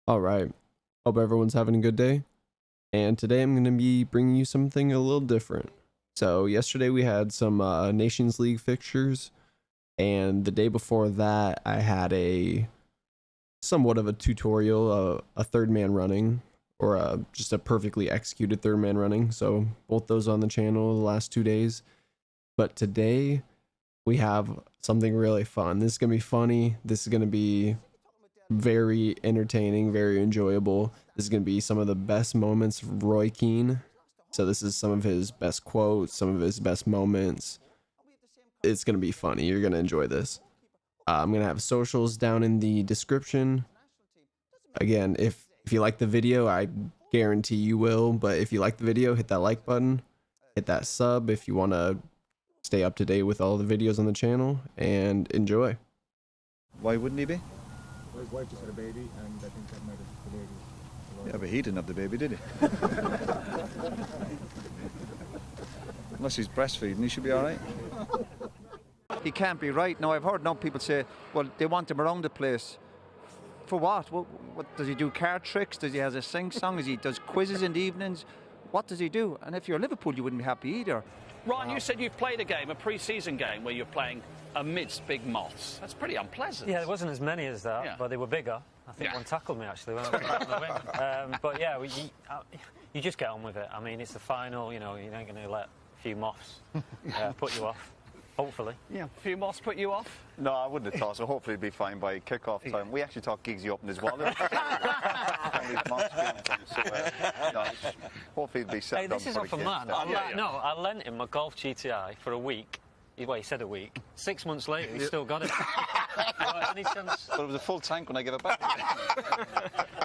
All right. Hope everyone's having a good day. And today I'm going to be bringing you something a little different. So yesterday we had some Nations League fixtures, and the day before that I had a somewhat of a tutorial, a third man running, or just a perfectly executed third man running. So both those on the channel the last 2 days. But today we have something really fun. This is going to be funny. This is going to be very entertaining, very enjoyable. This is going to be some of the best moments of Roy Keane. So this is some of his best quotes, some of his best moments. It's going to be funny. You're going to enjoy this. I'm going to have socials down in the description. Again, if you like the video, I guarantee you will. But if you like the video, hit that like button. Hit that sub if you want to stay up to date with all the videos on the channel. And enjoy. Why wouldn't he be? Well, his wife just had a baby, and I think that might have delayed his. Yeah, but he didn't have the baby, did he? Unless he's breastfeeding, he should be all right. He can't be right. Now, I've heard now people say, well, they want him around the place. For what? What does he do? Card tricks? Does he have a sing-song? Does quizzes in the evenings? What does he do? And if you're Liverpool, you wouldn't be happy either. Ryan, you said you've played a game, a pre-season game, where you're playing amidst big moths. That's pretty unpleasant. Yeah, there wasn't as many as that, but they were bigger. I think one tackled me, actually, when I was back in the wing. But yeah, you just get on with it. I mean, it's the final, you know, you ain't going to let a few moths put you off, hopefully. Yeah, a few moths put you off? No, I wouldn't have thought so. Hopefully it'd be fine by kick-off time. We actually thought Giggsy opened his wallet. Hopefully it'd be set. Hey, this is off a man. I lent him my Golf GTI for a week. Well, he said a week. 6 months later, he's still got it. Any chance? But it was a full tank when I gave it back.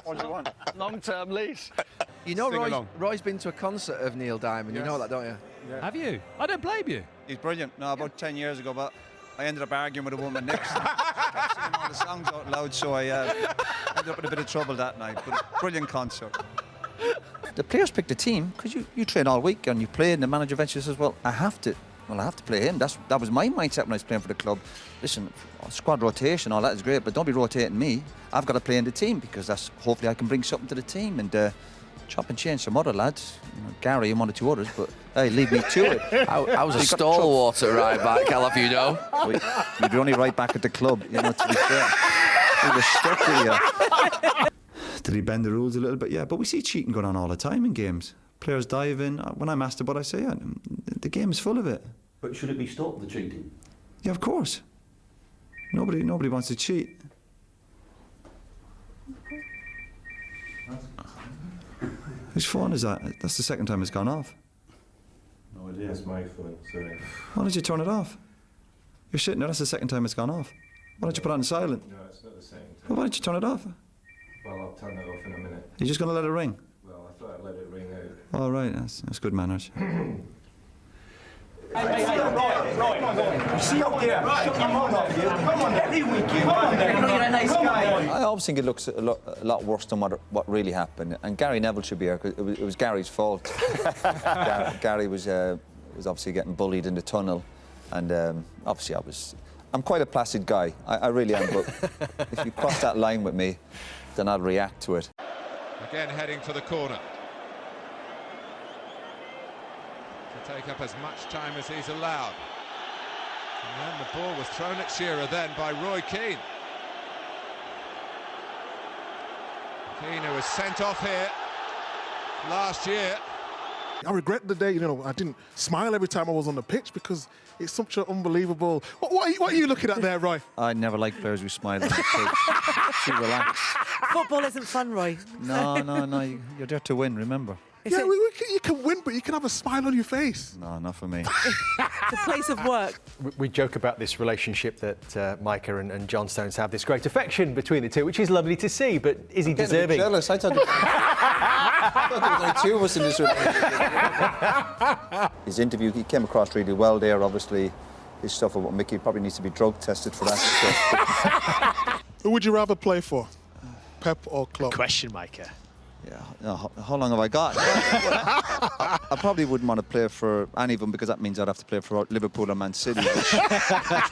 What do you want? Long-term lease. You know, Roy's been to a concert of Neil Diamond. Yes. You know that, don't you? Yeah. Have you? I don't blame you. He's brilliant. No, about 10 years ago, but I ended up arguing with a woman next to him. I kept singing all the songs out loud, so I ended up in a bit of trouble that night. But a brilliant concert. The players pick the team because you train all week and you play, and the manager eventually says, well, I have to play him. That was my mindset when I was playing for the club. Listen, squad rotation, all that is great, but don't be rotating me. I've got to play in the team because hopefully I can bring something to the team and chop and change some other lads. You know, Gary and one or two others, but hey, leave me to it. I was a stalwart at right back, I'll have you know. You'd be only right back at the club, you know, to be fair. We were stuck with you. Did he bend the rules a little bit? Yeah, but we see cheating going on all the time in games. Players dive in. When I'm asked about it, I say, yeah, the game is full of it. But should it be stopped, the cheating? Yeah, of course. Nobody wants to cheat. Whose phone is that? That's the second time it's gone off. No idea. It's my phone, sorry. Why did you turn it off? You're sitting there, that's the second time it's gone off. Why don't you put it on silent? No, it's not the same time. Well, why don't you turn it off? Well, I'll turn it off in a minute. You're just going to let it ring? Well, I thought I'd let it ring out. All right, that's good manners. You see up there, shut your mouth off you. Come on, every week you. Come on, you're a nice guy. I obviously think it looks a lot worse than what really happened. And Gary Neville should be here because it was Gary's fault. Gary was obviously getting bullied in the tunnel, and obviously I'm quite a placid guy. I really am. But if you cross that line with me, then I'll react to it. Again, heading for the corner. To take up as much time as he's allowed. And then the ball was thrown at Shearer then by Roy Keane. Keane, who was sent off here last year. I regret the day, you know, I didn't smile every time I was on the pitch because it's such an unbelievable... What are you looking at there, Roy? I never like players who smile on the pitch. Too relaxed. Football isn't fun, Roy. No, you're there to win, remember. Yeah, you can win, but you can have a smile on your face. No, not for me. It's a place of work. We joke about this relationship that Micah and John Stones have, this great affection between the two, which is lovely to see, but is he deserving? I'm jealous. I thought there was only two of us in this relationship. His interview, he came across really well there, obviously. His stuff about Mickey probably needs to be drug tested for that stuff. Who would you rather play for? Pep or Klopp? Good question, Micah. Yeah, how long have I got? I probably wouldn't want to play for any of them because that means I'd have to play for Liverpool or Man City, which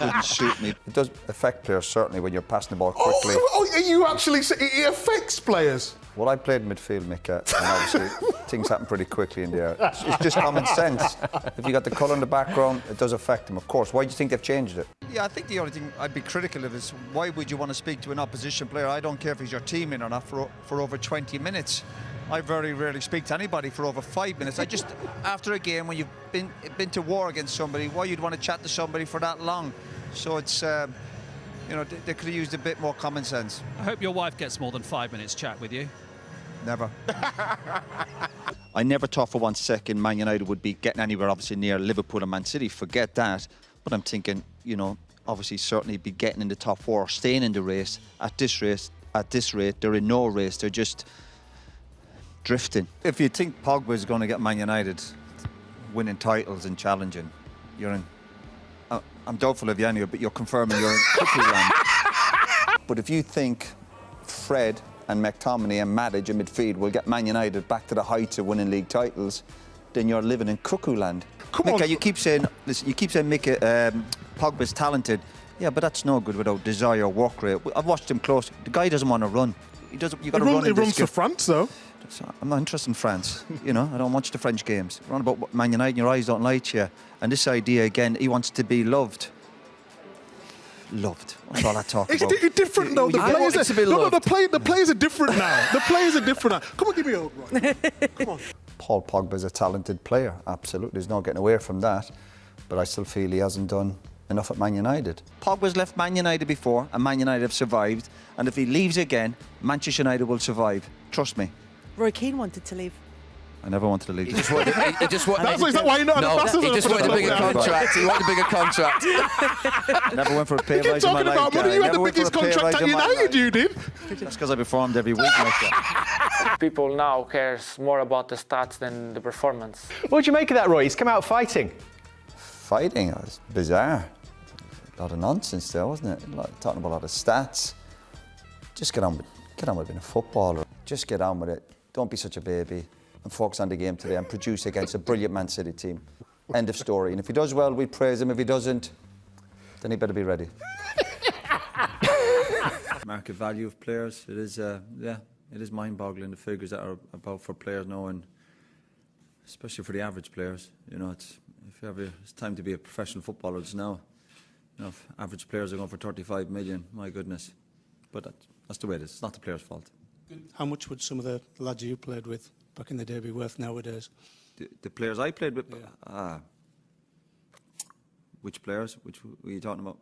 wouldn't suit me. It does affect players, certainly, when you're passing the ball quickly. Oh, you actually say it affects players? Well, I played midfield, Mick, and obviously things happen pretty quickly in the air. It's just common sense. If you got the colour in the background, it does affect them, of course. Why do you think they've changed it? Yeah, I think the only thing I'd be critical of is why would you want to speak to an opposition player? I don't care if he's your teammate or not for over 20 minutes. I very rarely speak to anybody for over 5 minutes. I just, after a game when you've been to war against somebody, why you'd want to chat to somebody for that long? So it's, you know, they could have used a bit more common sense. I hope your wife gets more than 5 minutes chat with you. Never. I never thought for 1 second Man United would be getting anywhere obviously near Liverpool and Man City. Forget that. But I'm thinking, you know, obviously certainly be getting in the top 4 or staying in the race. At this rate, they're in no race. They're just drifting. If you think Pogba is going to get Man United winning titles and challenging, you're in. I'm doubtful of you anyway, but you're confirming you're in cuckoo land. But if you think Fred and McTominay and Matic in midfield will get Man United back to the heights of winning league titles, then you're living in cuckoo land. Mika, you keep saying, listen, Pogba's talented. Yeah, but that's no good without desire, work rate. I've watched him close. The guy doesn't want to run. He doesn't. You got to run. He runs for France, though. I'm not interested in France. You know, I don't watch the French games. Run about Man United, your eyes don't lie to you. And this idea again, he wants to be loved. Loved. That's all I talk about. It's different though. The players are different now. The players are different now. Come on, give me a hug, right? Come on. Paul Pogba's a talented player, absolutely. There's no getting away from that. But I still feel he hasn't done enough at Man United. Pogba's left Man United before, and Man United have survived. And if he leaves again, Manchester United will survive. Trust me. Roy Keane wanted to leave. I never wanted to leave. He just wanted Is that why you're not an ambassador? He just wanted a bigger contract. He wanted a bigger contract. Never went for a pay You rise keep in my talking about life. money. You had the biggest contract at United, you did. That's because I performed every week like that. People now cares more about the stats than the performance. What do you make of that, Roy? He's come out fighting. Fighting? It was bizarre. A lot of nonsense there, wasn't it? Talking about a lot of stats. Just get on with being a footballer. Just get on with it. Don't be such a baby. And focus on the game today and produce against a brilliant Man City team. End of story. And if he does well, we praise him. If he doesn't, then he better be ready. Market value of players, it is, it is mind-boggling, the figures that are about for players now, and especially for the average players. You know, it's time to be a professional footballer. It's now. You know, if average players are going for 35 million, my goodness. But that's the way it is. It's not the player's fault. How much would some of the lads you played with back in the day be worth nowadays? The players I played with? Yeah. Which players? Which were you talking about?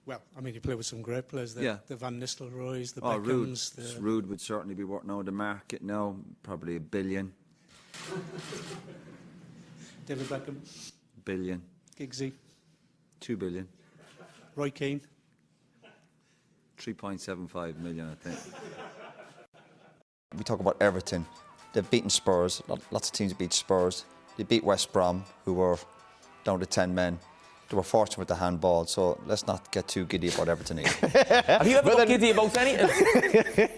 Well, I mean, you played with some great players. The Van Nistelrooys, the Beckhams. Beckhams. Ruud would certainly be worth now. The market now, probably $1 billion. David Beckham. $1 billion. Giggsy. $2 billion. Roy Keane. 3.75 million, I think. We talk about Everton. They've beaten Spurs. Lots of teams beat Spurs. They beat West Brom, who were down to 10 men. They were fortunate with the handball, so let's not get too giddy about Everton either. Have you ever got giddy about anything?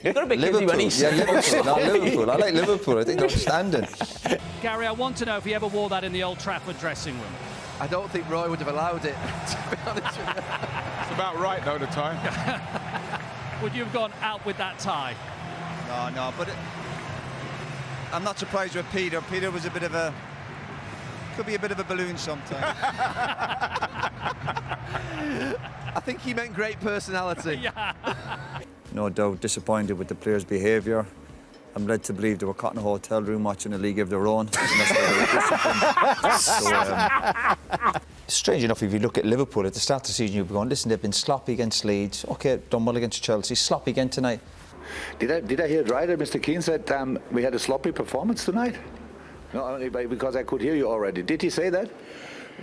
You've got a bit giddy when he's... Yeah, Liverpool, not Liverpool. I like Liverpool. I think they're outstanding. Gary, I want to know if he ever wore that in the Old Trafford dressing room. I don't think Roy would have allowed it, to be honest with you. It's about right, though, the time. Would you have gone out with that tie? No, but I'm not surprised with Peter. Peter was could be a bit of a balloon sometimes. I think he meant great personality. Yeah. No doubt disappointed with the players' behaviour. I'm led to believe they were caught in a hotel room watching a league of their own. Strange enough, if you look at Liverpool at the start of the season, you'd be going, listen, they've been sloppy against Leeds. OK, done well against Chelsea. Sloppy again tonight. Did I hear it right that Mr. Keane said we had a sloppy performance tonight? No, only because I could hear you already. Did he say that?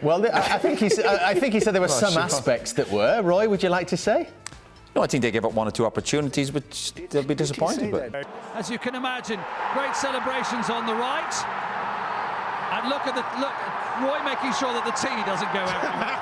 Well, I think he said there were some aspects that were. Roy, would you like to say? No, I think they gave up 1 or 2 opportunities, which they'll be disappointed with. As you can imagine, great celebrations on the right. And look at Roy making sure that the tea doesn't go everywhere.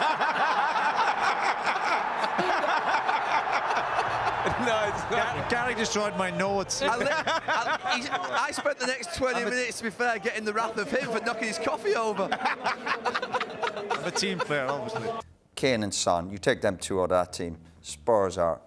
No, it's Gary destroyed my notes. I spent the next 20 minutes, to be fair, getting the wrath of him for knocking his coffee over. I'm a team player, obviously. Keane and Son, you take them two out of that team. Spurs are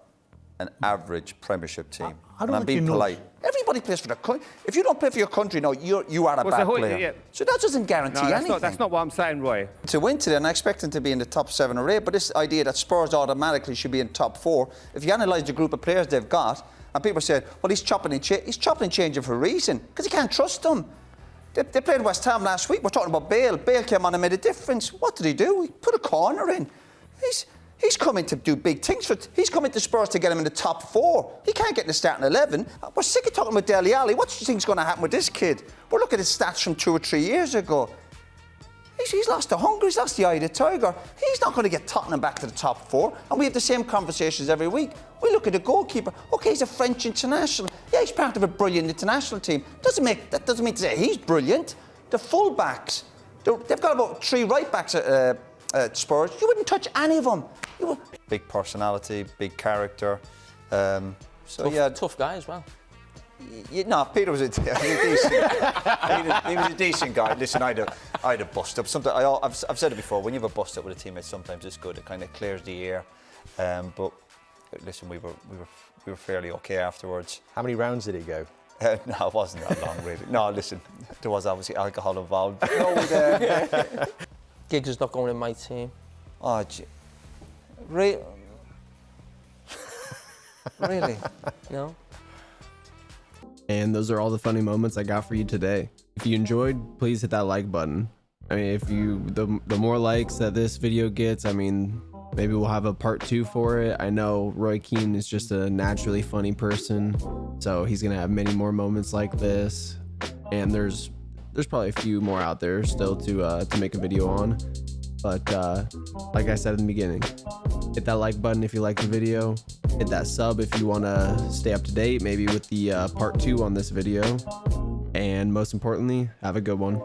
an average Premiership team. And I'm being polite. Everybody plays for their country. If you don't play for your country, no, you are a bad player. Yeah. So that doesn't guarantee anything. That's not what I'm saying, Roy. To win today, and I expect them to be in the top 7 or 8, but this idea that Spurs automatically should be in top 4, if you analyse the group of players they've got, and people said, well, he's chopping and changing for a reason, because he can't trust them. They played West Ham last week. We're talking about Bale. Bale came on and made a difference. What did he do? He put a corner in. He's coming to do big things. He's coming to Spurs to get him in the top 4. He can't get in the starting 11. We're sick of talking about Deli Ali. What do you think's going to happen with this kid? We're looking at his stats from 2 or 3 years ago. He's lost the hunger. He's lost the eye of the tiger. He's not going to get Tottenham back to the top 4. And we have the same conversations every week. We look at the goalkeeper. OK, he's a French international. Yeah, he's part of a brilliant international team. That doesn't mean to say he's brilliant. The full-backs, they've got about 3 right-backs at Spurs. You wouldn't touch any of them. Big personality, big character. Tough guy as well. No, Peter was a decent. he was a decent guy. Listen, I'd have bust up. Sometimes I've said it before. When you have a bust up with a teammate, sometimes it's good. It kind of clears the air. But listen, we were fairly okay afterwards. How many rounds did he go? No, it wasn't that long, really. No, listen, there was obviously alcohol involved. Giggs is not going in my team. Oh, really? No. And those are all the funny moments I got for you today. If you enjoyed, please hit that like button. I mean, the more likes that this video gets, I mean, maybe we'll have a part 2 for it. I know Roy Keane is just a naturally funny person, so he's gonna have many more moments like this. And there's probably a few more out there still to make a video on. But like I said in the beginning, hit that like button if you like the video. Hit that sub if you want to stay up to date, maybe with the part 2 on this video. And most importantly, have a good one.